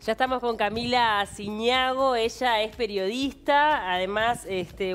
Ya estamos con Camila Ciñago, ella es periodista, además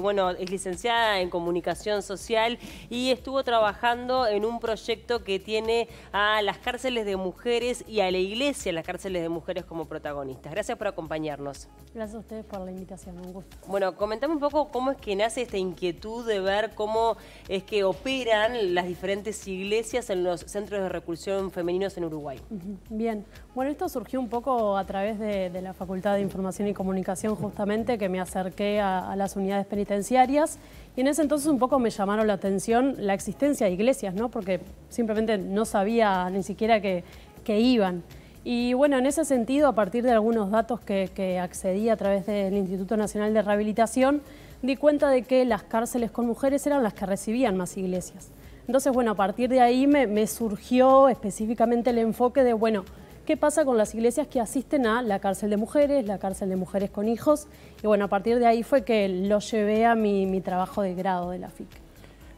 bueno, es licenciada en comunicación social y estuvo trabajando en un proyecto que tiene a las cárceles de mujeres y a la iglesia en las cárceles de mujeres como protagonistas. Gracias por acompañarnos. Gracias a ustedes por la invitación, un gusto. Bueno, comentame un poco cómo es que nace esta inquietud de ver cómo es que operan las diferentes iglesias en los centros de reclusión femeninos en Uruguay. Bien, bueno, esto surgió un poco a través de la Facultad de Información y Comunicación, justamente, que me acerqué a las unidades penitenciarias, y en ese entonces un poco me llamaron la atención la existencia de iglesias, ¿no? Porque simplemente no sabía ni siquiera que iban. Y bueno, en ese sentido, a partir de algunos datos que accedí a través del Instituto Nacional de Rehabilitación, di cuenta de que las cárceles con mujeres eran las que recibían más iglesias. Entonces, bueno, a partir de ahí me surgió específicamente el enfoque de, bueno, ¿qué pasa con las iglesias que asisten a la cárcel de mujeres con hijos? Y bueno, a partir de ahí fue que lo llevé a mi trabajo de grado de la FIC.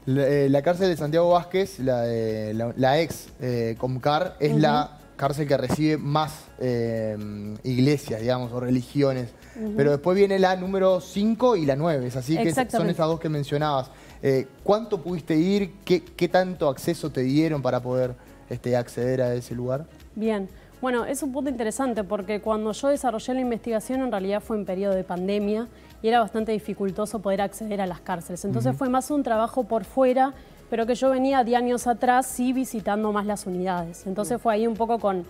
La cárcel de Santiago Vázquez, la ex Comcar, es la cárcel que recibe más iglesias, digamos, o religiones. Pero después viene la número 5 y la 9, es así, que son esas dos que mencionabas. ¿Cuánto pudiste ir? ¿Qué tanto acceso te dieron para poder acceder a ese lugar? Bien, bueno, es un punto interesante porque cuando yo desarrollé la investigación en realidad fue en periodo de pandemia y era bastante dificultoso poder acceder a las cárceles. Entonces fue más un trabajo por fuera, pero que yo venía de años atrás sí visitando más las unidades. Entonces fue ahí un poco con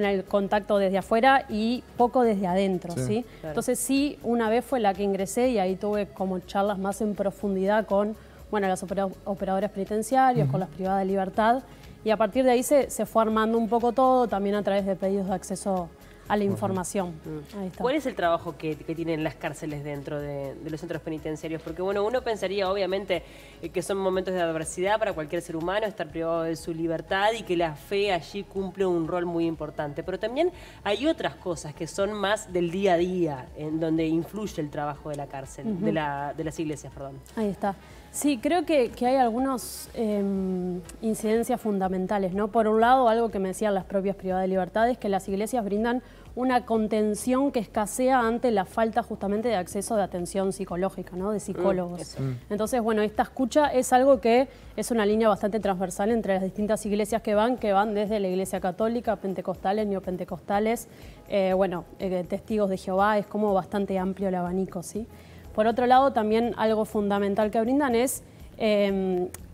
el contacto desde afuera y poco desde adentro, ¿sí? Claro. Entonces sí, una vez fue la que ingresé y ahí tuve como charlas más en profundidad con, bueno, los operadores penitenciarios, con las privadas de libertad, y a partir de ahí se fue armando un poco todo, también a través de pedidos de acceso a la información. Ahí está. ¿Cuál es el trabajo que tienen las cárceles dentro de los centros penitenciarios? Porque bueno, uno pensaría obviamente que son momentos de adversidad para cualquier ser humano, estar privado de su libertad y que la fe allí cumple un rol muy importante. Pero también hay otras cosas que son más del día a día, en donde influye el trabajo de la cárcel, de las iglesias, perdón. Ahí está. Sí, creo que hay algunas incidencias fundamentales, ¿no? Por un lado, algo que me decían las propias privadas de libertad es que las iglesias brindan una contención que escasea ante la falta justamente de acceso de atención psicológica, ¿no? De psicólogos. Entonces, bueno, esta escucha es algo que es una línea bastante transversal entre las distintas iglesias que van desde la iglesia católica, pentecostales, neopentecostales, testigos de Jehová, es como bastante amplio el abanico, ¿sí? Por otro lado, también algo fundamental que brindan es,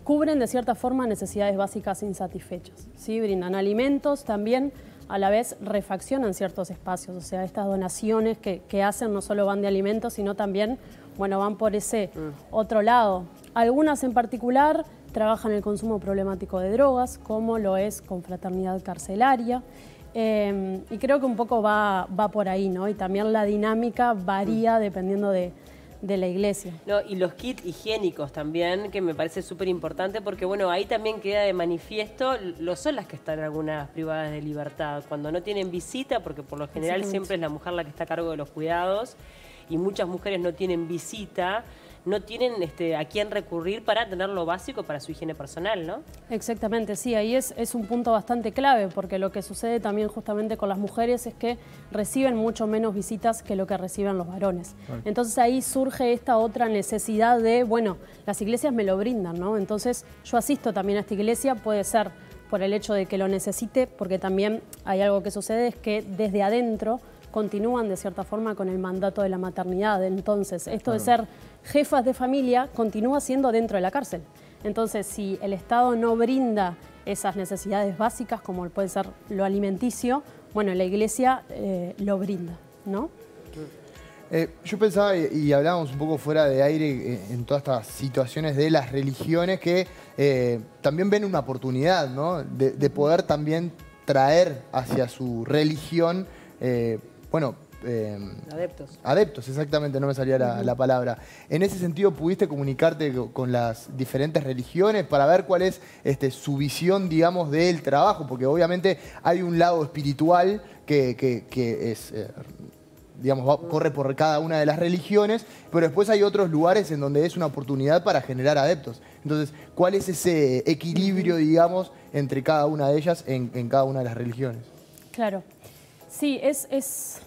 cubren de cierta forma necesidades básicas insatisfechas, ¿sí? Brindan alimentos también, a la vez refaccionan ciertos espacios, o sea, estas donaciones que hacen no solo van de alimentos, sino también, bueno, van por ese otro lado. Algunas en particular trabajan el consumo problemático de drogas, como lo es Confraternidad Carcelaria, y creo que un poco va por ahí, ¿no? Y también la dinámica varía dependiendo de la iglesia. No, y los kits higiénicos también, que me parece súper importante, porque bueno, ahí también queda de manifiesto, son las que están algunas privadas de libertad, cuando no tienen visita, porque por lo general siempre es la mujer la que está a cargo de los cuidados, y muchas mujeres no tienen visita, no tienen a quién recurrir para tener lo básico para su higiene personal, ¿no? Exactamente, sí, ahí es un punto bastante clave, porque lo que sucede también justamente con las mujeres es que reciben mucho menos visitas que lo que reciben los varones. Entonces ahí surge esta otra necesidad de, bueno, las iglesias me lo brindan, ¿no? Entonces yo asisto también a esta iglesia, puede ser por el hecho de que lo necesite, porque también hay algo que sucede, es que desde adentro continúan de cierta forma con el mandato de la maternidad. Entonces, esto de ser jefas de familia continúa siendo dentro de la cárcel. Entonces, si el Estado no brinda esas necesidades básicas, como puede ser lo alimenticio, bueno, la iglesia lo brinda, ¿no? Yo pensaba, y hablábamos un poco fuera de aire en todas estas situaciones de las religiones, que también ven una oportunidad, ¿no? De poder también traer hacia su religión adeptos, exactamente, no me salía la palabra. En ese sentido, ¿pudiste comunicarte con las diferentes religiones para ver cuál es su visión, digamos, del trabajo? Porque obviamente hay un lado espiritual que es, digamos, corre por cada una de las religiones, pero después hay otros lugares en donde es una oportunidad para generar adeptos. Entonces, ¿cuál es ese equilibrio, digamos, entre cada una de ellas en cada una de las religiones? Claro. Sí, es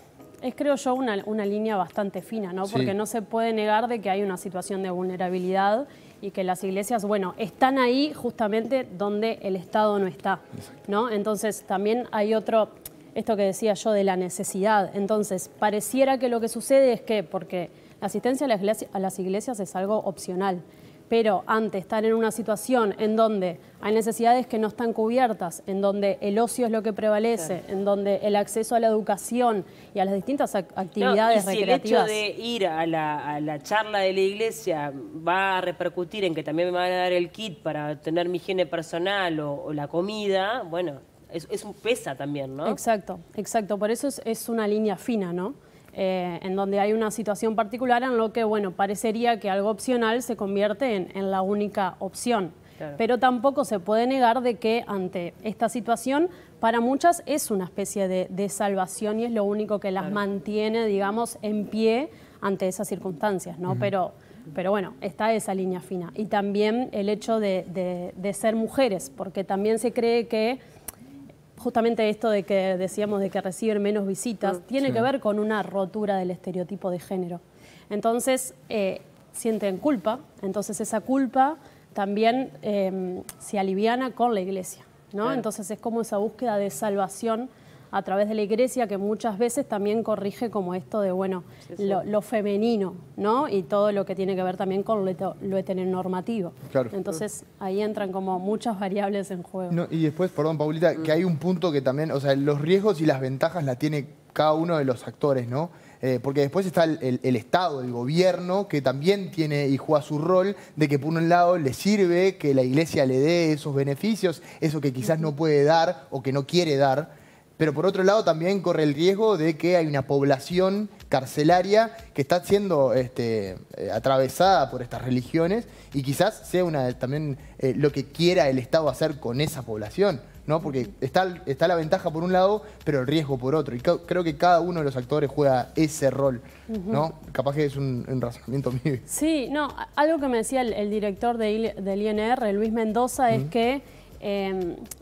Es, creo yo, una línea bastante fina, ¿no? Sí. Porque no se puede negar de que hay una situación de vulnerabilidad y que las iglesias, bueno, están ahí justamente donde el Estado no está, ¿no? Entonces también hay esto que decía yo de la necesidad. Entonces, pareciera que lo que sucede es que, porque la asistencia a las iglesias es algo opcional, pero ante estar en una situación en donde hay necesidades que no están cubiertas, en donde el ocio es lo que prevalece, en donde el acceso a la educación y a las distintas actividades recreativas... Si el hecho de ir a la charla de la iglesia va a repercutir en que también me van a dar el kit para tener mi higiene personal o la comida, bueno, es un pesa también, ¿no? Exacto, exacto. Por eso es una línea fina, ¿no? En donde hay una situación particular en lo que, bueno, parecería que algo opcional se convierte en la única opción. Claro. Pero tampoco se puede negar de que ante esta situación, para muchas es una especie de salvación y es lo único que las mantiene, digamos, en pie ante esas circunstancias, ¿no? Pero bueno, está esa línea fina. Y también el hecho de ser mujeres, porque también se cree que justamente esto de que decíamos de que reciben menos visitas, tiene que ver con una rotura del estereotipo de género. Entonces, sienten culpa, entonces esa culpa también se aliviana con la iglesia, ¿no? Claro. Entonces es como esa búsqueda de salvación a través de la iglesia que muchas veces también corrige como esto de, bueno, lo femenino, ¿no? Y todo lo que tiene que ver también con lo heteronormativo. Claro. Entonces ahí entran como muchas variables en juego. No, y después, perdón, Paulita, que hay un punto que también, o sea, los riesgos y las ventajas las tiene cada uno de los actores, ¿no? Porque después está el Estado, el gobierno, que también tiene y juega su rol de que por un lado le sirve que la iglesia le dé esos beneficios, eso que quizás no puede dar o que no quiere dar. Pero por otro lado también corre el riesgo de que hay una población carcelaria que está siendo atravesada por estas religiones y quizás sea también lo que quiera el Estado hacer con esa población, ¿no? Porque está la ventaja por un lado, pero el riesgo por otro. Y creo que cada uno de los actores juega ese rol, ¿no? Capaz que es un razonamiento mío. Sí, no, algo que me decía el director del INR, Luis Mendoza, es que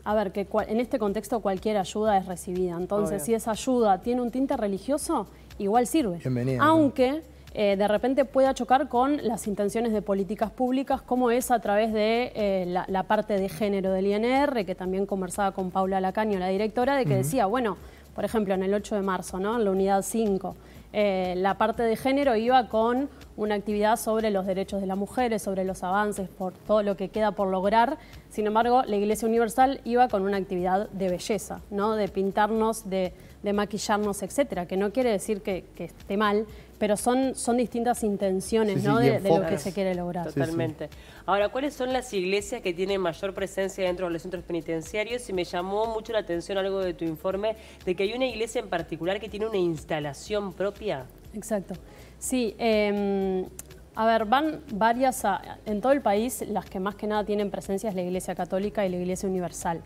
a ver, que en este contexto cualquier ayuda es recibida. Entonces, obvio, si esa ayuda tiene un tinte religioso, igual sirve. Bienvenida. Aunque de repente pueda chocar con las intenciones de políticas públicas, como es a través de la parte de género del INR, que también conversaba con Paula Lacaño, la directora, de que decía, bueno, por ejemplo, en el 8 de marzo, ¿no? En la unidad 5, la parte de género iba con una actividad sobre los derechos de las mujeres, sobre los avances, por todo lo que queda por lograr. Sin embargo, la Iglesia Universal iba con una actividad de belleza, ¿no? De pintarnos, de maquillarnos, etcétera, que no quiere decir que esté mal, pero son distintas intenciones, ¿no? de lo que se quiere lograr. Totalmente. Sí, sí. Ahora, ¿cuáles son las iglesias que tienen mayor presencia dentro de los centros penitenciarios? Y me llamó mucho la atención algo de tu informe, de que hay una iglesia en particular que tiene una instalación propia. Exacto. Sí, a ver, van varias, en todo el país, las que más que nada tienen presencia es la Iglesia Católica y la Iglesia Universal.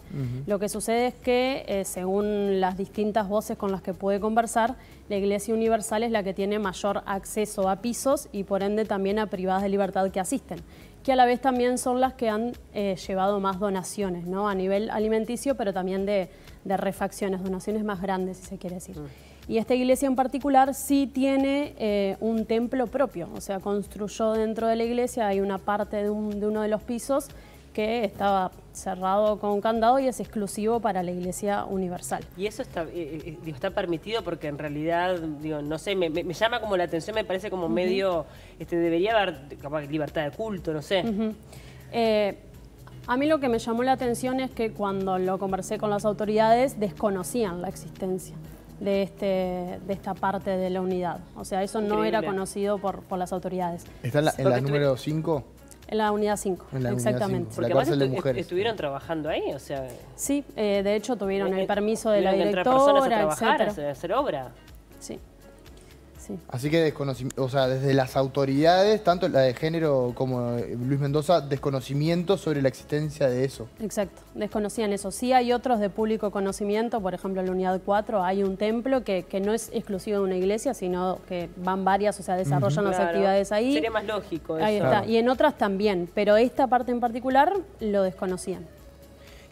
Lo que sucede es que, según las distintas voces con las que pude conversar, la Iglesia Universal es la que tiene mayor acceso a pisos y por ende también a privadas de libertad que asisten, que a la vez también son las que han llevado más donaciones, ¿no? A nivel alimenticio, pero también de refacciones, donaciones más grandes, si se quiere decir. Y esta iglesia en particular sí tiene un templo propio, o sea, construyó dentro de la iglesia, hay una parte de uno de los pisos que estaba cerrado con candado y es exclusivo para la Iglesia Universal. ¿Y eso está permitido? Porque en realidad, digo, no sé, me llama como la atención, me parece como medio, debería haber capaz libertad de culto, no sé. A mí lo que me llamó la atención es que cuando lo conversé con las autoridades desconocían la existencia de esta parte de la unidad. O sea, eso no era conocido por las autoridades. ¿Está en la número 5? En la unidad 5, exactamente. Porque además estuvieron trabajando ahí, o sea... Sí, de hecho tuvieron el permiso de la directora, personas a trabajar, a hacer obra. Sí. Sí. Así que desconocimiento, o sea, desde las autoridades, tanto la de género como Luis Mendoza, desconocimiento sobre la existencia de eso. Exacto, desconocían eso. Sí hay otros de público conocimiento, por ejemplo en la unidad 4 hay un templo que no es exclusivo de una iglesia, sino que van varias, o sea, desarrollan las actividades ahí. Sería más lógico eso. Ahí está, y en otras también, pero esta parte en particular lo desconocían.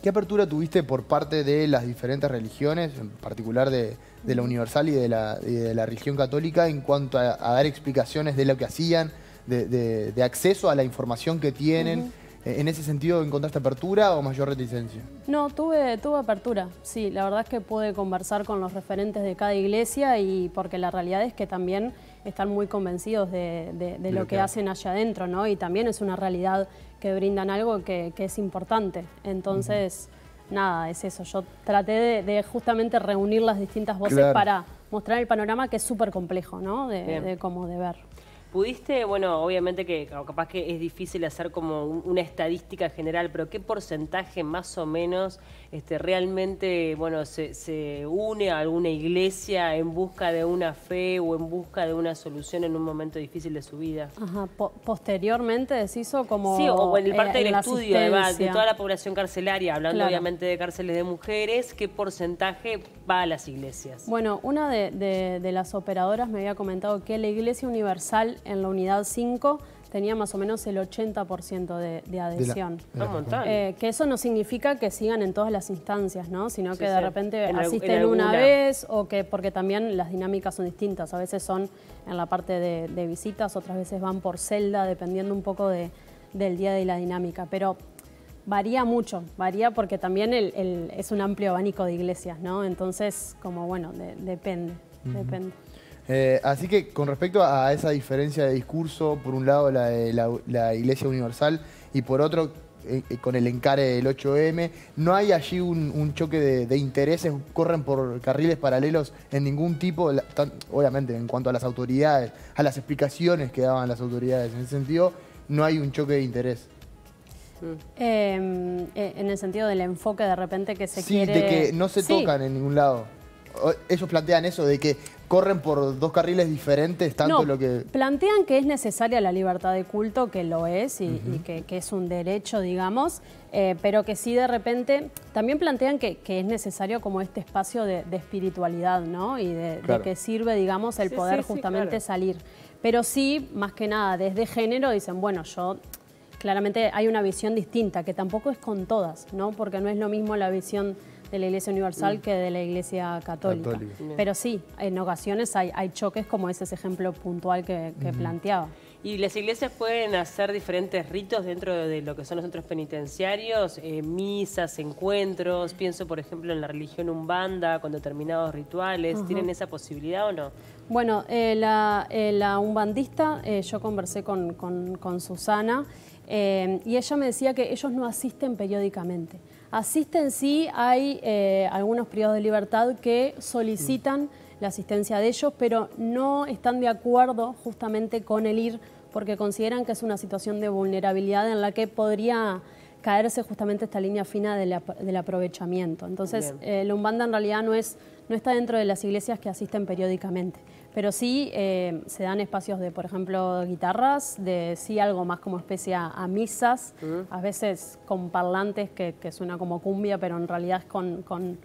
¿Qué apertura tuviste por parte de las diferentes religiones, en particular de la Universal y de la religión católica, en cuanto a dar explicaciones de lo que hacían, de acceso a la información que tienen? ¿En ese sentido encontraste apertura o mayor reticencia? No, tuve apertura, sí. La verdad es que pude conversar con los referentes de cada iglesia y porque la realidad es que también están muy convencidos de lo que hacen allá adentro, ¿no? Y también es una realidad que brindan algo que es importante. Entonces, nada, es eso. Yo traté de justamente reunir las distintas voces para mostrar el panorama que es súper complejo, ¿no? De cómo de ver. ¿Pudiste, bueno, obviamente que capaz que es difícil hacer como una estadística general, pero qué porcentaje más o menos realmente, bueno, se une a alguna iglesia en busca de una fe o en busca de una solución en un momento difícil de su vida? Ajá, posteriormente decís o como... Sí, o en el parte del estudio de toda la población carcelaria, hablando obviamente de cárceles de mujeres, ¿qué porcentaje va a las iglesias? Bueno, una de las operadoras me había comentado que la Iglesia Universal en la unidad 5 tenía más o menos el 80% de adhesión. Que eso no significa que sigan en todas las instancias, ¿no? Sino que de repente asisten una vez o que porque también las dinámicas son distintas. A veces son en la parte de visitas, otras veces van por celda, dependiendo un poco del día de la dinámica. Pero varía mucho, varía porque también es un amplio abanico de iglesias, ¿no? Entonces, como bueno, depende. Así que con respecto a esa diferencia de discurso, por un lado la Iglesia Universal y por otro con el encare del 8M, ¿no hay allí un choque de intereses? ¿Corren por carriles paralelos en ningún tipo? Obviamente en cuanto a las autoridades, a las explicaciones que daban las autoridades. En ese sentido, no hay un choque de interés. En el sentido del enfoque de repente que se quiere... Sí, de que no se tocan en ningún lado. Ellos plantean eso, de que corren por dos carriles diferentes, tanto lo que... plantean que es necesaria la libertad de culto, que lo es, y que es un derecho, digamos, pero que sí de repente... También plantean que es necesario como este espacio de espiritualidad, ¿no? Y de que sirve, digamos, el poder justamente salir. Pero sí, más que nada, desde género dicen, bueno, claramente hay una visión distinta, que tampoco es con todas, ¿no? Porque no es lo mismo la visión de la Iglesia Universal que de la Iglesia Católica. Pero sí, en ocasiones hay choques como ese ejemplo puntual que planteaba. ¿Y las iglesias pueden hacer diferentes ritos dentro de lo que son los centros penitenciarios? Misas, encuentros, pienso por ejemplo en la religión umbanda, con determinados rituales. ¿Tienen esa posibilidad o no? Bueno, la umbandista, yo conversé con Susana, y ella me decía que ellos no asisten periódicamente. Asisten sí, hay algunos privados de libertad que solicitan la asistencia de ellos, pero no están de acuerdo justamente con el ir porque consideran que es una situación de vulnerabilidad en la que podría caerse justamente esta línea fina del aprovechamiento. Entonces, la Umbanda en realidad no está dentro de las iglesias que asisten periódicamente, pero sí se dan espacios de, por ejemplo, guitarras, de sí algo más como especie a misas, a veces con parlantes que suena como cumbia, pero en realidad es con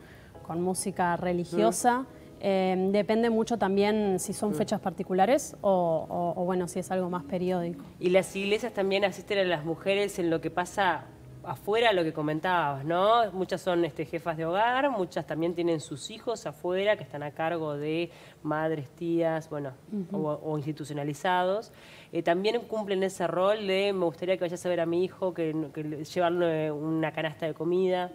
música religiosa. Depende mucho también si son fechas particulares o bueno, si es algo más periódico. ¿Y las iglesias también asisten a las mujeres en lo que pasa afuera, lo que comentabas, ¿no? Muchas son jefas de hogar, muchas también tienen sus hijos afuera que están a cargo de madres, tías, bueno, o institucionalizados. También cumplen ese rol de me gustaría que vayas a ver a mi hijo, que llevarle una canasta de comida.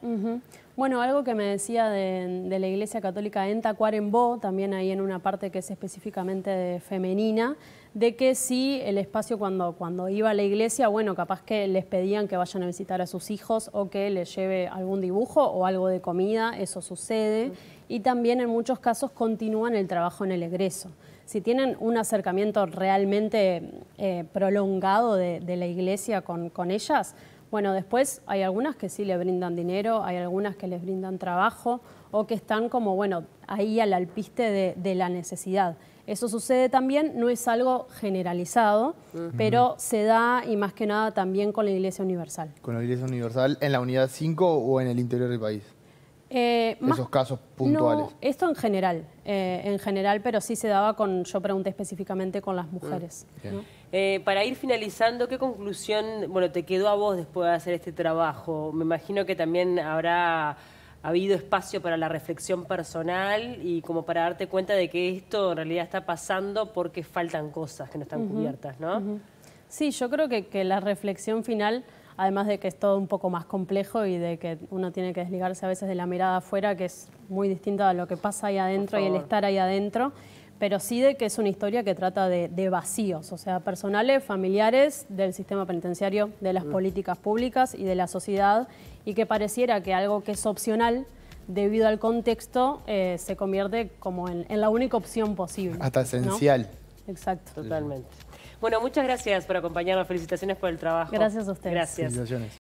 Bueno, algo que me decía de la Iglesia Católica en Tacuarembó, también ahí en una parte que es específicamente femenina, de que sí, el espacio cuando iba a la iglesia, bueno, capaz que les pedían que vayan a visitar a sus hijos o que les lleve algún dibujo o algo de comida, eso sucede. Y también en muchos casos continúan el trabajo en el egreso. Si tienen un acercamiento realmente prolongado de la iglesia con ellas, bueno, después hay algunas que sí le brindan dinero, hay algunas que les brindan trabajo o que están como, bueno, ahí al alpiste de la necesidad. Eso sucede también, no es algo generalizado, pero se da y más que nada también con la Iglesia Universal. ¿Con la Iglesia Universal en la unidad 5 o en el interior del país? Esos casos puntuales. No, esto en general, pero sí se daba yo pregunté específicamente con las mujeres. ¿No? Para ir finalizando, ¿qué conclusión, bueno, te quedó a vos después de hacer este trabajo? Me imagino que también habrá habido espacio para la reflexión personal y como para darte cuenta de que esto en realidad está pasando porque faltan cosas que no están cubiertas, ¿no? Sí, yo creo que la reflexión final, además de que es todo un poco más complejo y de que uno tiene que desligarse a veces de la mirada afuera, que es muy distinta a lo que pasa ahí adentro y el estar ahí adentro, pero sí de que es una historia que trata de vacíos, o sea, personales, familiares, del sistema penitenciario, de las políticas públicas y de la sociedad, y que pareciera que algo que es opcional, debido al contexto, se convierte como en la única opción posible. Hasta esencial. ¿No? Exacto. Totalmente. Bueno, muchas gracias por acompañarnos. Felicitaciones por el trabajo. Gracias a ustedes. Gracias. Felicitaciones.